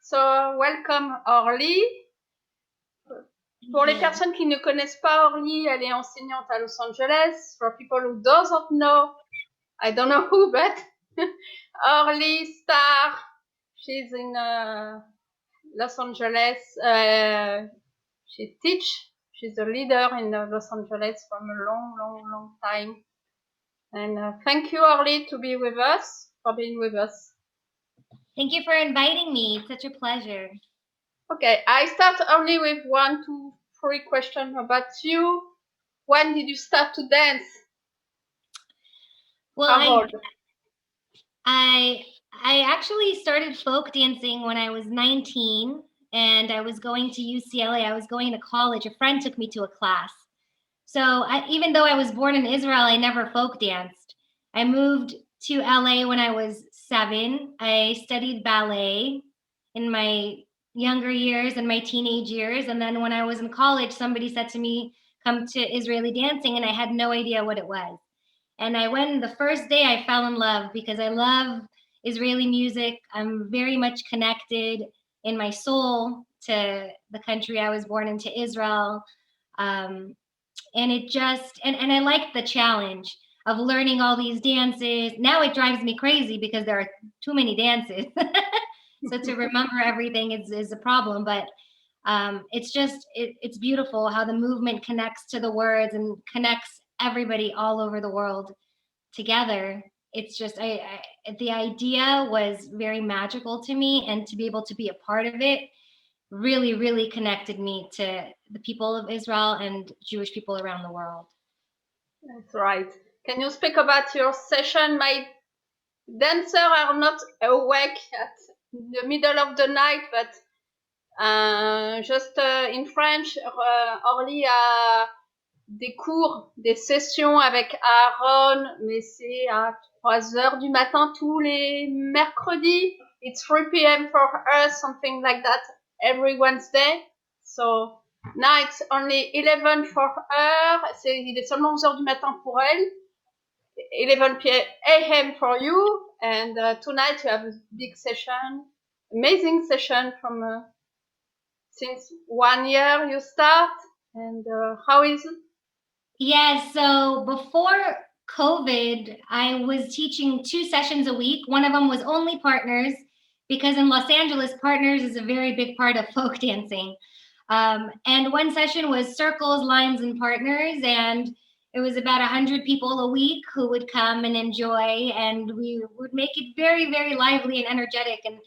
So, welcome Orly. Pour les personnes qui ne connaissent pas Orly, elle est enseignante à Los Angeles. For people who doesn't know, I don't know who, but Orly Star, she's in Los Angeles. She teach. She's a leader in Los Angeles from a long time. And thank you, Orly, to be with us, for being with us. Thank you for inviting me. It's such a pleasure. Okay, I start only with 1, 2, 3 questions about you. When did you start to dance? Well, I actually started folk dancing when I was 19, and I was going to UCLA. I was going to college. A friend took me to a class. So even though I was born in Israel, I never folk danced. I moved to LA when I was 7. I studied ballet in my younger years and my teenage years. And then when I was in college, somebody said to me, come to Israeli dancing, and I had no idea what it was. And I went the first day, I fell in love because I love Israeli music. I'm very much connected in my soul to the country I was born in, to Israel. And it just, and I like the challenge of learning all these dances. Now it drives me crazy because there are too many dances. So to remember everything is a problem, but it's just, it's beautiful how the movement connects to the words and connects everybody all over the world together. It's just, the idea was very magical to me, and to be able to be a part of it really connected me to the people of Israel and Jewish people around the world. That's right. Can you speak about your session? My dancers are not awake at the middle of the night, but just in French, Orly a des cours, des sessions avec Aaron, mais c'est à 3 heures du matin tous les mercredis. It's 3 p.m. for us, something like that, every Wednesday. So now it's only 11 for her. Il est seulement 11 heures du matin pour elle. 11 a.m. for you. And tonight you have a big session, amazing session from since 1 year you start. And how is it? Yes, so before COVID, I was teaching 2 sessions a week. One of them was only partners, because in Los Angeles, partners is a very big part of folk dancing. And one session was circles, lines, and partners, and it was about 100 people a week who would come and enjoy, and we would make it very lively and energetic. And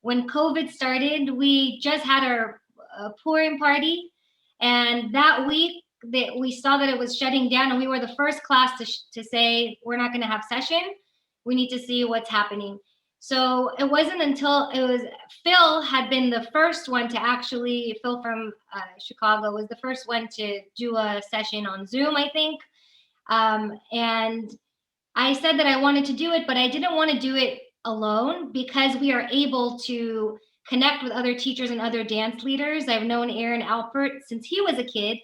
when COVID started, we just had our Purim party, and that week we saw that it was shutting down, and we were the first class to say, we're not going to have session. We need to see what's happening. So it wasn't until Phil had been the first one to actually, Phil from Chicago was the first one to do a session on Zoom, I think. And I said that I wanted to do it, but I didn't want to do it alone, because we are able to connect with other teachers and other dance leaders. I've known Aaron Alpert since he was a kid.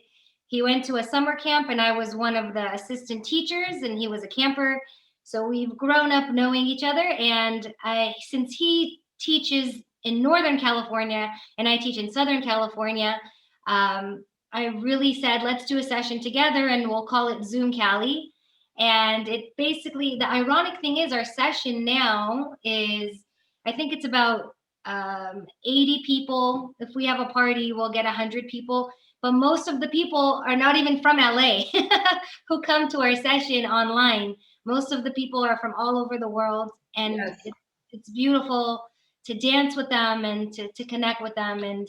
He went to a summer camp, and I was one of the assistant teachers, and he was a camper. So we've grown up knowing each other. And since he teaches in Northern California and I teach in Southern California, I really said, let's do a session together, and we'll call it Zoom Cali. And it basically, the ironic thing is, our session now is, I think it's about 80 people. If we have a party, we'll get 100 people. But most of the people are not even from LA who come to our session online. Most of the people are from all over the world. And yes, it's beautiful to dance with them and to connect with them. And,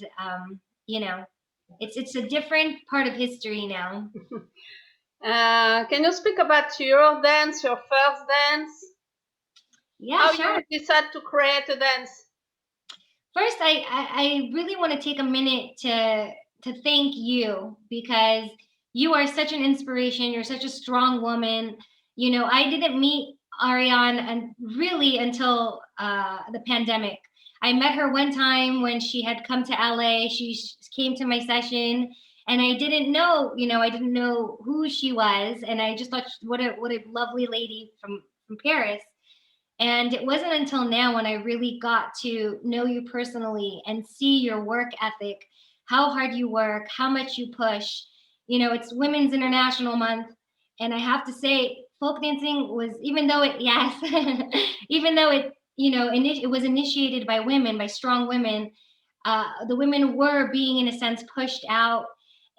it's a different part of history now. Can you speak about your dance, your first dance? Yeah, how sure. You decide to create a dance? First, I really want to take a minute to thank you, because you are such an inspiration. You're such a strong woman. I didn't meet Ariane really until the pandemic. I met her one time when she had come to LA. She came to my session, and I didn't know, I didn't know who she was, and I just thought, what a lovely lady from Paris. And it wasn't until now when I really got to know you personally and see your work ethic, how hard you work, how much you push. You know, it's Women's International Month. And I have to say, folk dancing was, even though it, yes, even though it, you know, it was initiated by women, by strong women, the women were being, in a sense, pushed out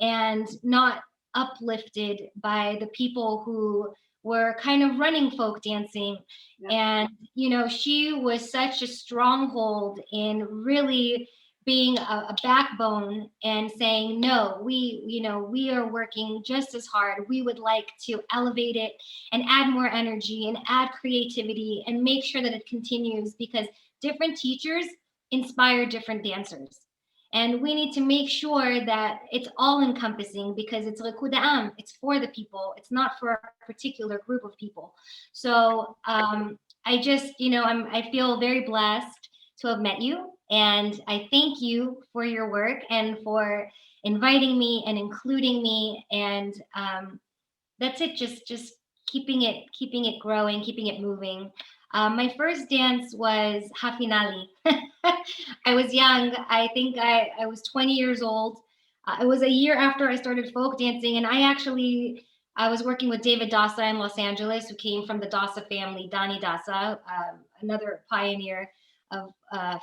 and not uplifted by the people who were kind of running folk dancing. And, you know, she was such a stronghold in really being a backbone and saying, no, we are working just as hard. We would like to elevate it and add more energy and add creativity and make sure that it continues, because different teachers inspire different dancers. And we need to make sure that it's all encompassing, because it's Rakud Am, it's for the people, it's not for a particular group of people. So I just, you know, I feel very blessed to have met you. And I thank you for your work and for inviting me and including me. And that's it, just keeping it growing, keeping it moving. My first dance was Hafinali. I was young. I think I was 20 years old. It was a year after I started folk dancing, and I was working with David Dasa in Los Angeles, who came from the Dasa family, Dani Dasa, another pioneer of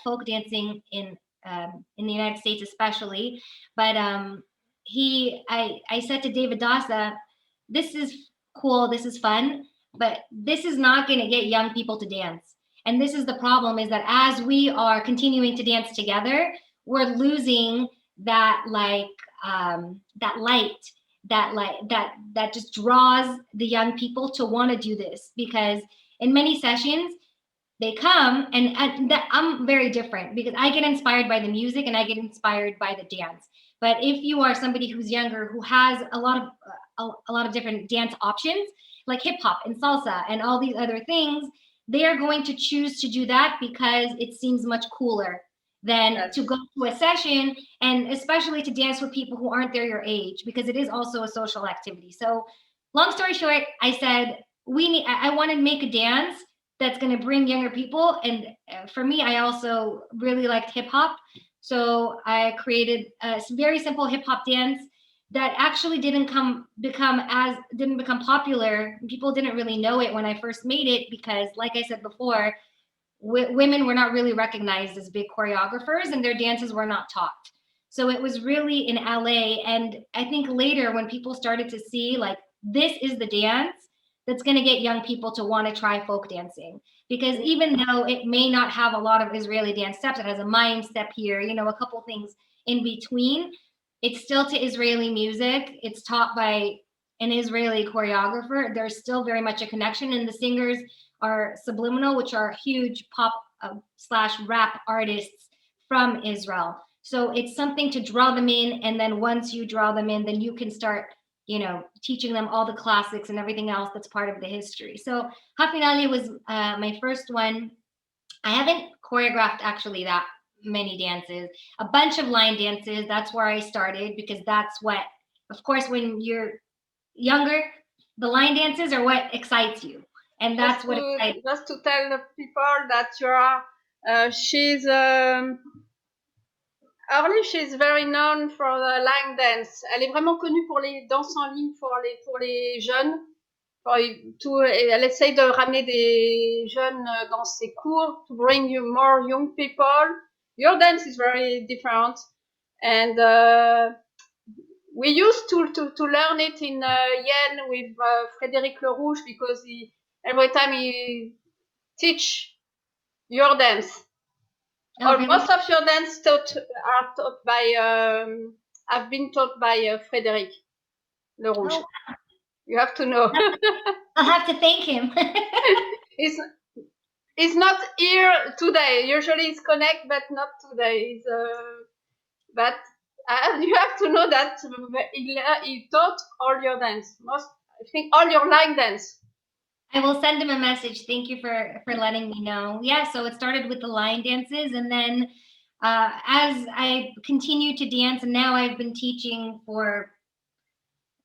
folk dancing in the United States, especially. But I said to David Dasa, this is cool, this is fun, but this is not going to get young people to dance. And this is the problem, is that as we are continuing to dance together, we're losing that that light that just draws the young people to want to do this. Because in many sessions they come, and that I'm very different, because I get inspired by the music and I get inspired by the dance. But if you are somebody who's younger, who has a lot of different dance options, like hip hop and salsa and all these other things, they are going to choose to do that because it seems much cooler than to go to a session, and especially to dance with people who aren't your age, because it is also a social activity. So long story short, I said, I want to make a dance that's going to bring younger people. And for me, I also really liked hip hop. So I created a very simple hip hop dance that actually didn't become popular. People didn't really know it when I first made it, because like I said before, women were not really recognized as big choreographers, and their dances were not taught. So it was really in LA. And I think later, when people started to see, like, this is the dance that's going to get young people to want to try folk dancing. Because even though it may not have a lot of Israeli dance steps, it has a mime step here, you know, a couple things in between, it's still to Israeli music. It's taught by an Israeli choreographer. There's still very much a connection, and the singers are Subliminal, which are huge pop / rap artists from Israel. So it's something to draw them in, and then once you draw them in, then you can start, you know, teaching them all the classics and everything else that's part of the history. So Hafinali was my first one. I haven't choreographed actually that many dances, a bunch of line dances. That's where I started, because that's what, of course, when you're younger, the line dances are what excites you. And that's just to tell the people that you are, she's Orly, she's very known for the line dance. Elle est vraiment connue pour les danses en ligne pour les jeunes. Elle essaye de ramener des jeunes dans ses cours, to bring you more young people. Your dance is very different, and we used to learn it in Yen with Frédéric Le Rouge, because every time he teach your dance. Most of your dance are taught by have been taught by Frédéric Le Rouge. Oh. You have to know. I'll have to thank him. He's not here today. Usually he's connect, but not today. But you have to know that he taught all your dance. I think all your line dance. I will send him a message. Thank you for letting me know. Yeah, so it started with the line dances, and then as I continued to dance, and now I've been teaching for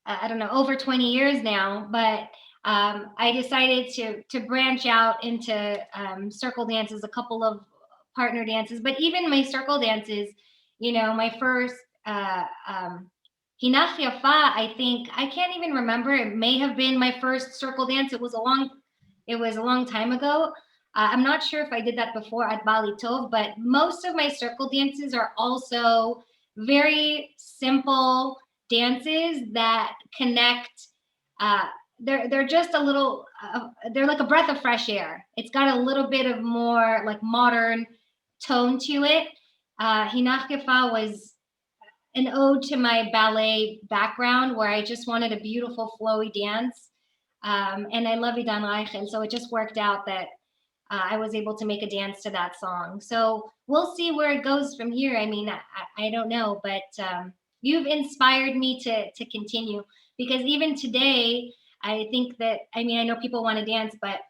I don't know, over 20 years now, but I decided to branch out into circle dances, a couple of partner dances, but even my circle dances, you know, my first Hinach Yafa, I think, I can't even remember. It may have been my first circle dance. It was a long time ago. I'm not sure if I did that before at Bali Tov, but most of my circle dances are also very simple dances that connect. They're just a little. They're like a breath of fresh air. It's got a little bit of more like modern tone to it. Hinach Yafa was an ode to my ballet background, where I just wanted a beautiful flowy dance. And I love Idan Reichel, so it just worked out that I was able to make a dance to that song. So we'll see where it goes from here. I mean, I don't know, but you've inspired me to continue, because even today, I think that, I mean, I know people want to dance, but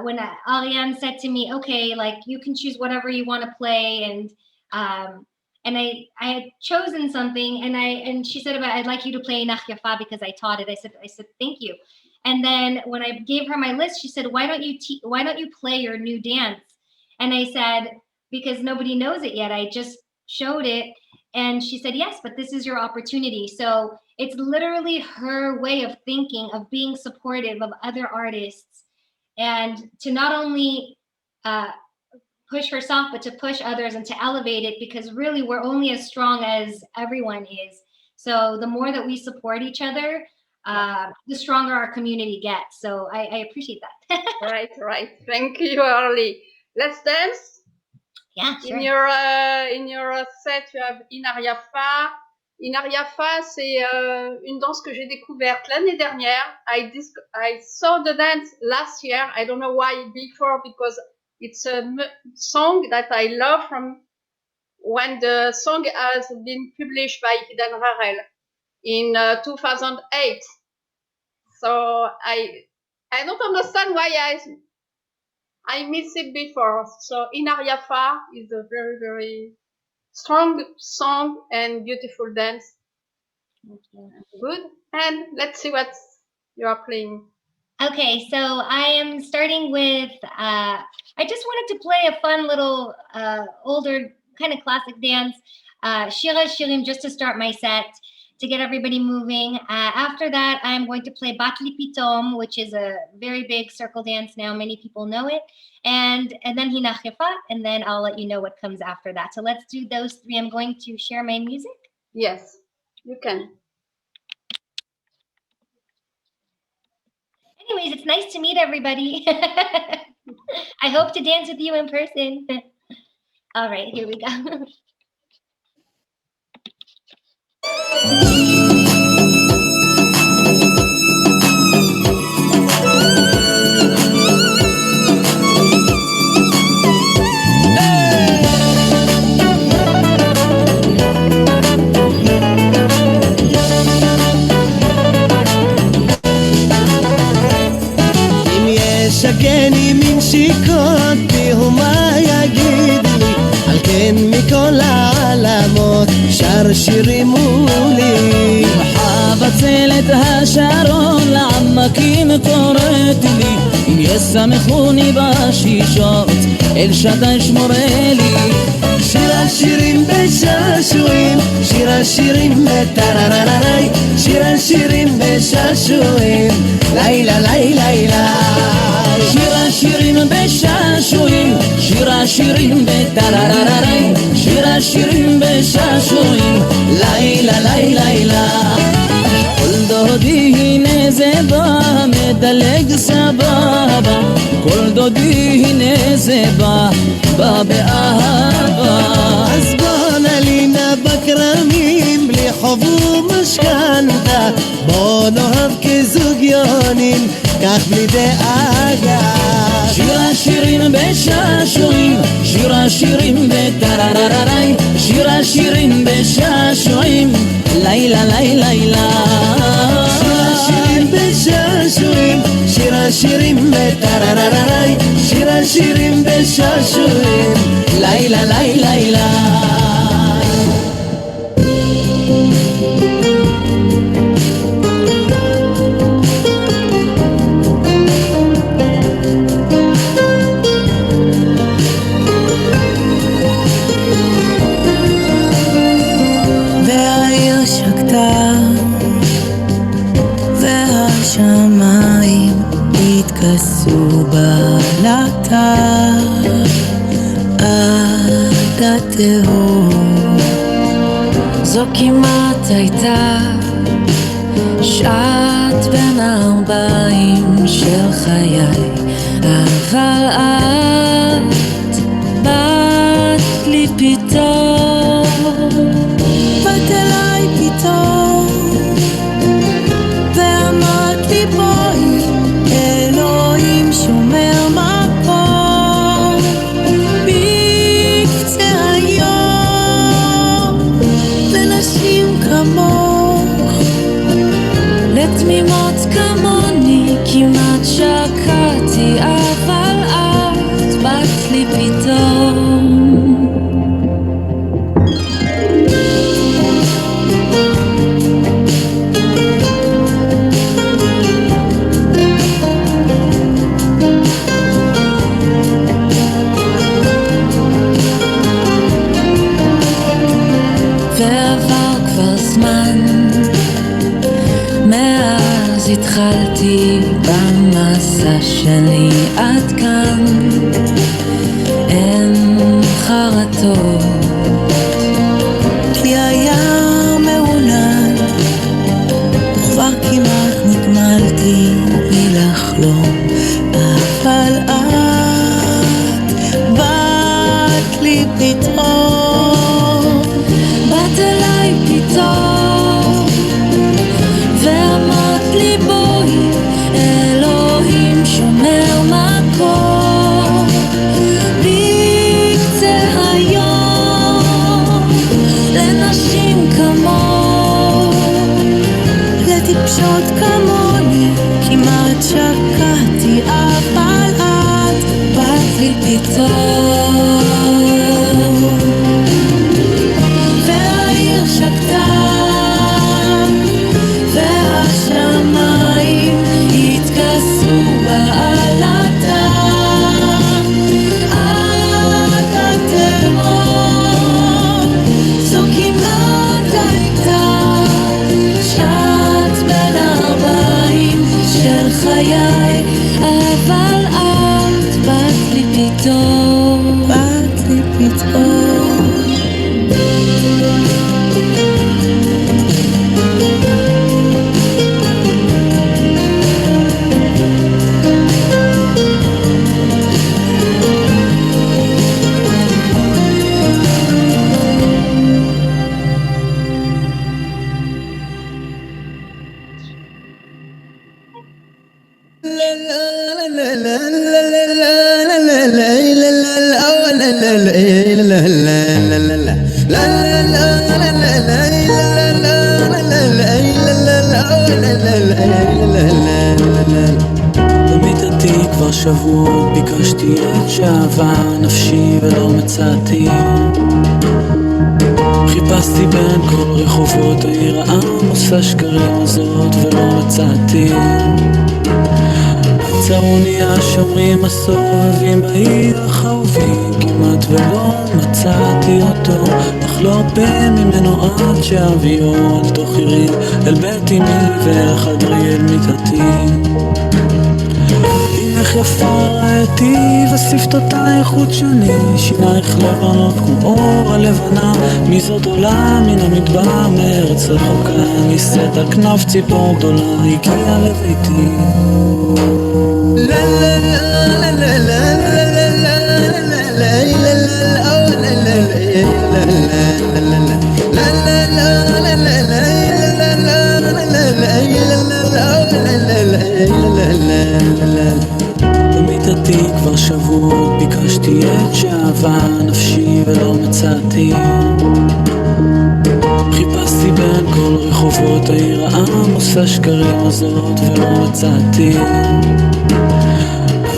when Ariane said to me, okay, like you can choose whatever you want to play, and I had chosen something, and she said, I'd like you to play Nach Yafa because I taught it. I said thank you. And then when I gave her my list, she said, why don't you play your new dance? And I said, because nobody knows it yet. I just showed it. And she said, yes, but this is your opportunity. So it's literally her way of thinking, of being supportive of other artists, and to not only push herself, but to push others and to elevate it, because really we're only as strong as everyone is. So the more that we support each other, the stronger our community gets. So I appreciate that. Right. Thank you, Orly. Let's dance. Yeah, sure. In your set, you have Hinach Yafa. Hinach Yafa, c'est une danse que j'ai découverte l'année dernière. I saw the dance last year. I don't know why before, because it's a song that I love from when the song has been published by Idan Rarel in 2008. So I don't understand why I missed it before. So Hinach Yafa is a very, very strong song and beautiful dance. Good. And let's see what you are playing. Okay, so I am starting with, I just wanted to play a fun little older kind of classic dance, Shira Shirim, just to start my set, to get everybody moving. After that, I'm going to play Batli Pitom, which is a very big circle dance now. Many people know it. And then Hinach Yafa, and then I'll let you know what comes after that. So let's do those three. I'm going to share my music. Yes, you can. Anyways, it's nice to meet everybody. I hope to dance with you in person. All right, here we go. שגני מן שיקותי ומה יגיד לי על כן מכל העלמות שר שירים מולי מחבצלת השרון לעמקים קוראת לי אם ישמחוני בשישות אל שדי שמורה לי שיר השירים בשעשועים שיר השירים בטררררי שיר השירים בשעשועים לילה לילה לילה שיר השירים בשעשועים שיר השירים בטררררי שיר השירים בשעשועים לילה לילה לילה כל דודי הנה זה בא מדלג סבבה כל דודי הנה זה בא בא באהבה אז בוא נלינה בכרמים בלי חוב ומשכנתה בוא נאהב כזוג יונים כך בלי דאגה שיר השירים בשעשועים שיר השירים בטררררי שיר השירים בשעשועים לילה לילה לילה שיר השירים בשעשועים שיר השירים בטררררי שיר השירים בשעשועים לילה לילה לילה יתכסו בעלתה עד התהום. זו כמעט הייתה שעת בין הארבעים של חיי, אבל את באת לי פתאום, באת אליי פתאום ואמרת לי בואי, אלוהים שומר מקום בקצה היום לנשים כמוך, לתמימות כמוני כמעט שקעתי, אבל את באת לי פתאום. ועבר כבר זמן מאז התחלתי במסע שלי עד כאן, אין חרטות כי היה מעונן, כבר כמעט נגמלתי מלחלום, אבל את באת לי פתאום, באת אליי פתאום ואמרת לי בואי, אלוהים שומר מקום בקצה היום לנשים כמוך, לטיפשות כמוני כמעט שקעתי, אבל את באת לי פתאום. והעיר שקטה והשמיים התכסו בעלתה עד התהום, זו כמעט הייתה שעת בין הארבעים של חיי, אבל את באת לי פתאום, באת לי פתאום. במיטתי כבר שבועות ביקשתי את שאהבה נפשי ולא מצאתי, חיפשתי בין כל רחובות העיר העמוסה שקרים הזאת ולא מצאתי, צרוני השומרים הסובבים בעיר החרובי כמעט ולא מצאתי אותו, אך לא הרבה ממנו עד שאביו אל תוך עירי אל בית אמי ואל חדרי אל מיטתי. איך יפה ראיתי ושפתותייך חודשני, שינייך לבנות כמו אור הלבנה, מי זאת עולה מן המדבר מארץ רחוקה, נישאת על כנף ציפור גדולה הגיעה לביתי. במיטתי כבר שבועות ביקשתי את שאהבה נפשי ולא מצאתי, חיפשתי בין כל רחובות העיר העמוסה שקרים הזאת ולא מצאתי,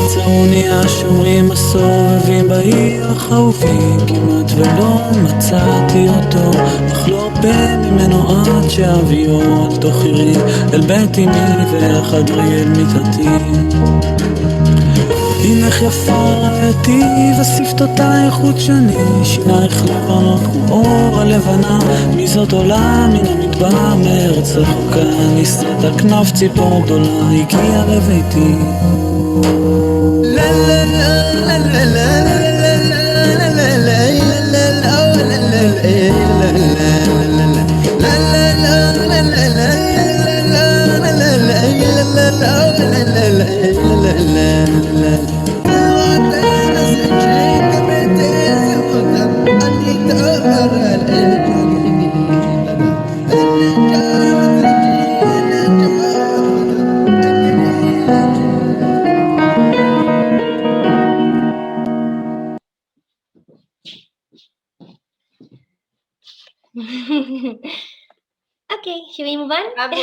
צרוני השומרים הסובבים בעיר החרובי כמעט ולא מצאתי אותו, אך לא הרבה ממנו עד שאביו אל תוך עירי אל בית אמי ואל חדרי אל מיטתי. הנך יפה ראיתי ושפתותייך חודשני, שינייך לבנות כמו אור הלבנה, מי זאת עולה מן המדבר מארץ רחוקה, נישאת על כנף ציפור גדולה הגיעה לביתי. Okay, should we move on? Bravo.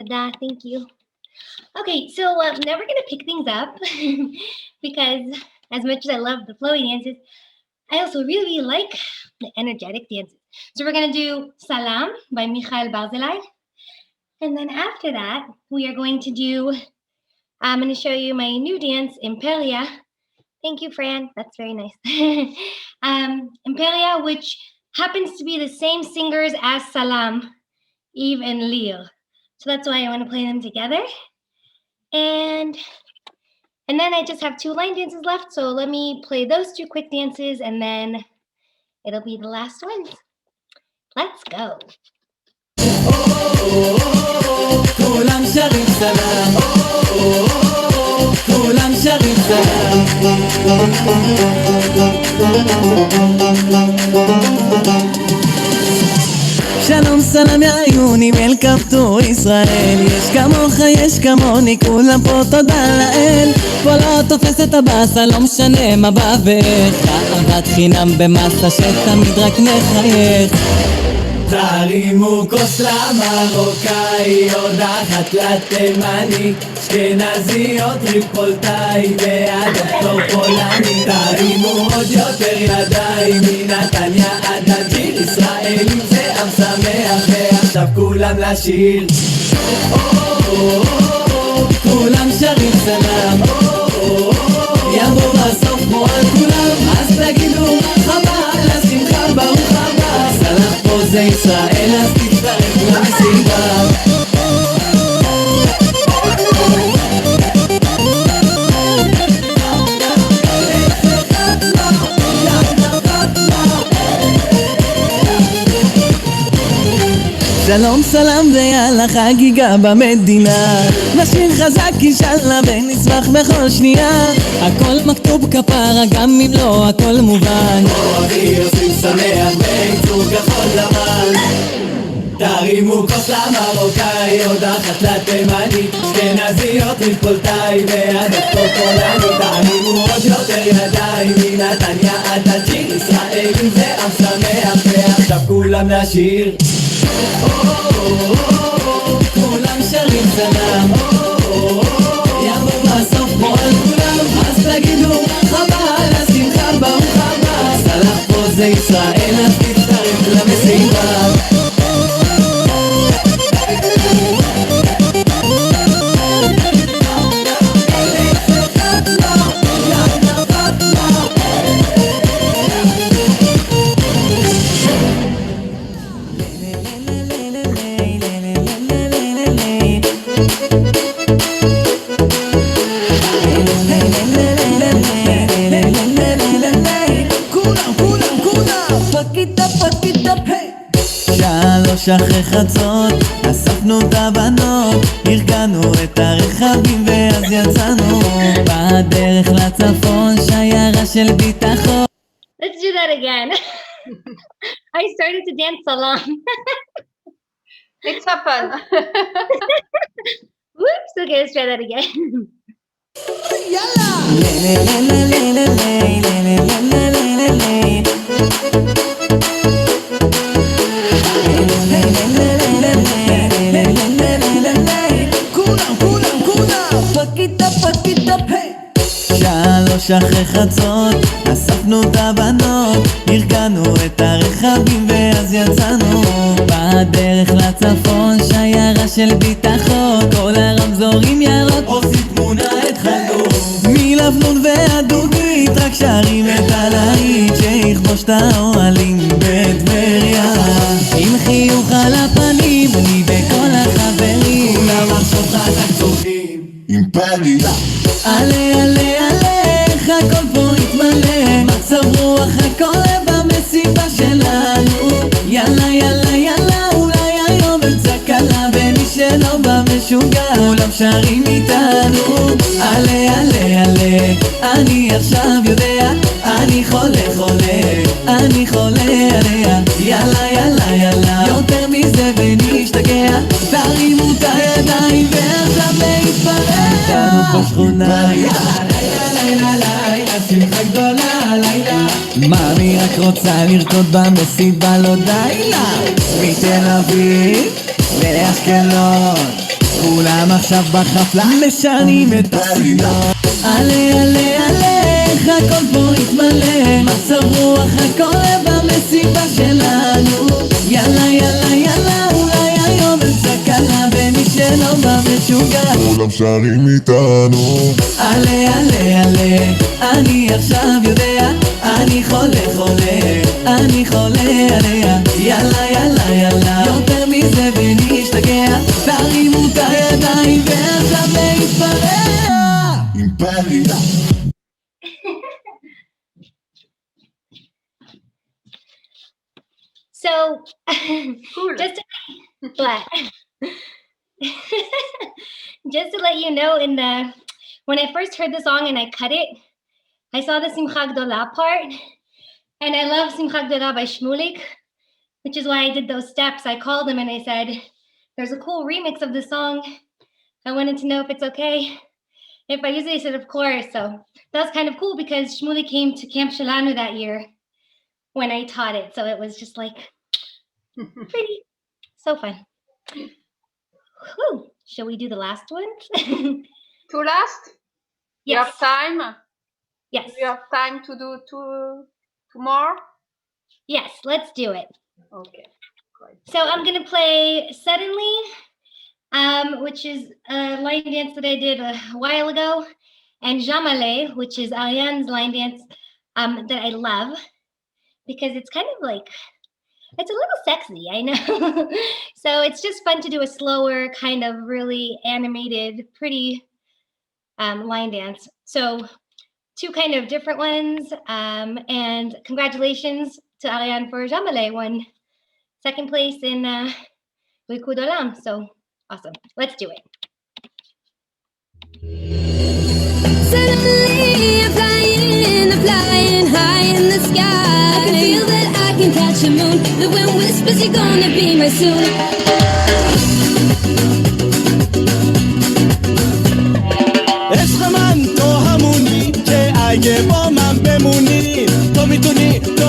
Ada, thank you. Okay, so now we're gonna pick things up because as much as I love the flowy dances, I also really like the energetic dances. So we're gonna do Salam by Michael Barzilai. And then after that, we are going to do, I'm gonna show you my new dance, Imperia. Thank you, Fran, that's very nice. Imperia, which happens to be the same singers as Salam, Eve and Leo. So that's why I wanna play them together. And then I just have 2 line dances left, so let me play those 2 quick dances and then it'll be the last ones. Let's go. כולם שרים סלם, כולם שרים סלם. שלום סלם יא עיוני, וולקאם טו ישראל. יש כמוך יש כמוני, כולם פה תודה לאל. פה לא תופס את הבאסה, לא משנה מה בא ואיך. אהבת חינם במסה שתמיד רק נחייך. תרימו כוס למרוקאי, עוד אחת לתימני, אשכנזי או טריפולטאי והדוקטור פולני. תרימו עוד יותר ידיים, מנתניה עד אלג'יר, ישראלים זה עם שמח, ועכשיו כולם לשיר. כולם שרים סלם, יבוא בסוף כמו על כולם, אז תגידו מרחבה, לשמחה ברוך הבא. סלח פה זה ישראל, אז תצטרף למסיבה. שלום סלם ויאללה חגיגה במדינה, נשיר חזק אינשאללה ונשמח בכל שנייה. הכל מכתוב כפרה גם אם לא הכל מובן, אוהבי עושים שמח בעיצור כחול לבן. תרימו כוס למרוקאי, עוד אחת לתימני, אשכנזי או טריפולטאי והדוקטור פולני. תרימו עוד יותר ידיים, מנתניה עד אלג'יר, ישראלים זה עם שמח, ועכשיו כולם לשיר. כולם שרים סלם, יבוא בסוף כמו על כולם, אז תגידו מרחבה, לשמחה ברוך הבא. סלח פה זה ישראל, אז תצטרף למסיבה. אחרי חצות אספנו את הבנות, ארגנו את הרכבים ואז יצאנו בדרך לצפון, שיירה של ביטחון. Let's do that again. I started to dance Salam. It's fun. Whoops, okay, let's try that again. שלוש אחרי חצות אספנו את הבנות, ארגנו את הרכבים ואז יצאנו בדרך לצפון, שיירה של ביטחון, כל הרמזורים ירוק עושים תמונה התחלנו מלבנון והדוגית, רק שרים את הלהיט שיכבוש את האוהלים בטבריה. עם חיוך על הפנים אני וכל החברים, כולם עכשיו חזק צוחקים אימפריה. עלה עלה עלה, איך הכל פה יתמלא, מצב רוח הכל במסיבה שלנו. יאללה יאללה יאללה, אולי היום אמצע קלה, ומי שלא בא משוגע כולם שרים איתנו. עלה עלה עלה, אני עכשיו יודע, אני חולה חולה, אני חולה עליה. יאללה יאללה יאללה, יותר מזה ונשתגע, תרימו את הידיים ועכשיו להתפרע. איתנו פה שכונה, לילה לילה, שמחה גדולה לילה. מאמי רק רוצה לרקוד במסיבה, לא די לה. מתל אביב לאשקלון, כולם עכשיו בחפלה משנים את הסגנון. עלה עלה עלה, איך הכל פה יתמלא, מצב רוח הכל במסיבה שלנו. יאללה יאללה יאללה, אולי היום אמצע קלה, ומי שלא בא משוגע כולם שרים איתנו. עלה עלה עלה, אני עכשיו יודע, אני חולה חולה, אני חולה עליה. יאללה יאללה יאללה, יותר מזה ונשתגע, תרימו את הידיים ועכשיו להתפרע. אימפריה. So, Cool. just to, what? Just to let you know, when I first heard the song and I cut it, I saw the Simcha Gdola part, and I love Simcha Gdola by Shmulik, which is why I did those steps. I called him and I said, there's a cool remix of the song. I wanted to know if it's okay if I use it. He said, of course. So that was kind of cool because Shmulik came to Camp Shalanu that year when I taught it. So it was just like pretty, so fun. Whew. Shall we do the last one? Two last? You Yes. have time? Yes. You have time to do two more? Yes, let's do it. Okay, great. So I'm going to play Suddenly, which is a line dance that I did a while ago, and Jamale, which is Ariane's line dance that I love because it's kind of like, it's a little sexy, I know. So it's just fun to do a slower, kind of really animated, pretty line dance. So two kind of different ones, and congratulations to Ariane for Jamale, won second place in Bailarikud Olam. So awesome. Let's do it. Suddenly I'm flying high in the sky. I can feel that I can catch a moon. The wind whispers you're gonna be my soon. عشق من تو همونی که اگه با من بمونی، تو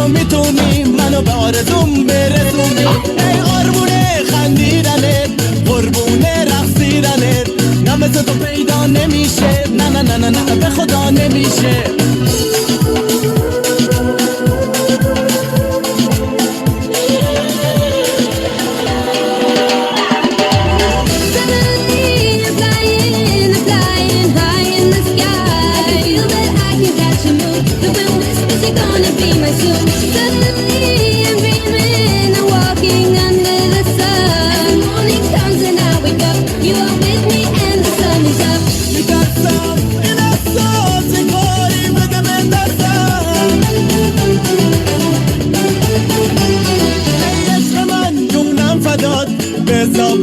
میتونی منو به آرزوم برسونی. ای قربونه خندیدنت، قربونه رقصیدنت، نه مثل تو پیدا نمیشه، نه نه نه نه نه به خدا نمیشه.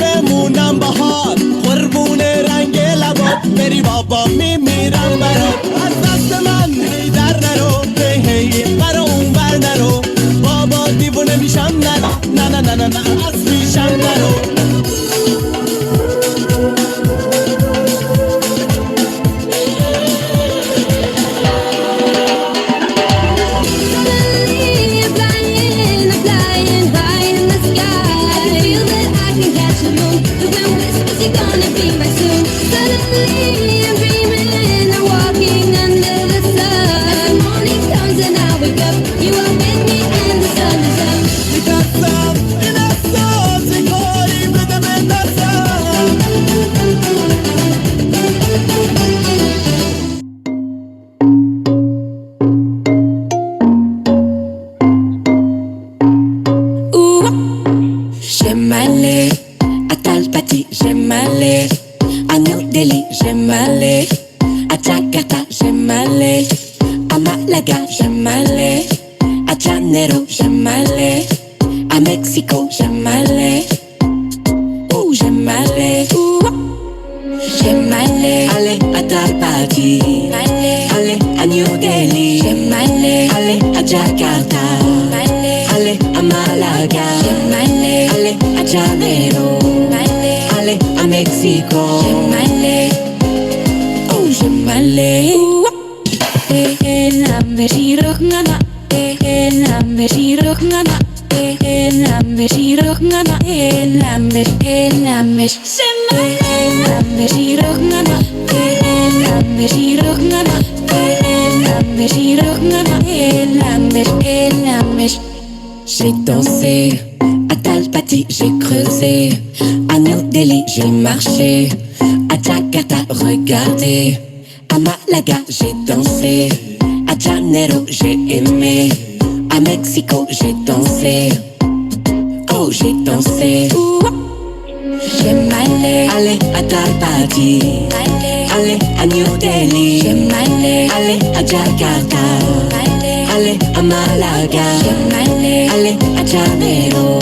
بمونم بهار قربون رنگ لبات بری بابا میمیرم برات از دست من هی در نرو هی برا اون بر نرو بابا دیوونه میشم نرو نه نه نه نه نه از میشم نرو Jakarta, j'aime aller. À Malaga, j'aime aller. À Janeiro, j'aime aller. À Mexico, j'aime aller. J'aime aller. J'aime aller à Darbati. Aller à New Delhi. J'aime aller à Jakarta. Aller à Malaga. J'aime aller à Janeiro. Aller à Mexico. J'aime aller. J'aime aller. Ngana. J'ai dansé à Talpati, j'ai creusé. À New Delhi, j'ai marché. À Jakarta, regardé. À Malaga, j'ai dansé. À Janeiro, j'ai aimé. À Mexico, j'ai dansé. J'ai dansé. J'aime aller à Darbati. Aller à New Delhi. J'aime aller à Jakarta. Aller à Malaga. J'aime aller à Janeiro.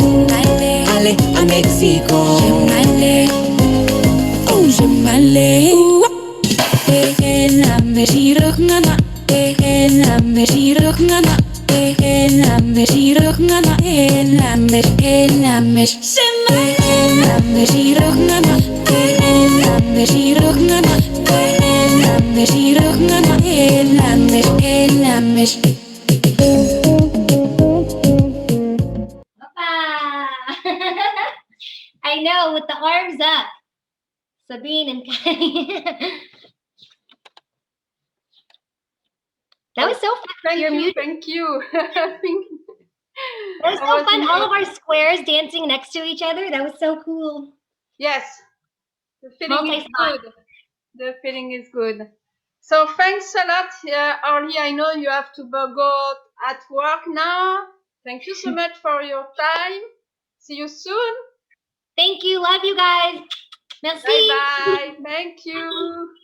Aller à Mexico. J'aime aller. J'aime aller. I know, with the arms up. Sabine and Kenny. That was so fun. Thank you. That was so fun. All of our squares dancing next to each other. That was so cool. Yes. The feeling is good. The feeling is good. So thanks a lot, Orly. I know you have to go at work now. Thank you so much for your time. See you soon. Thank you. Love you guys. Merci. Bye-bye. Thank you.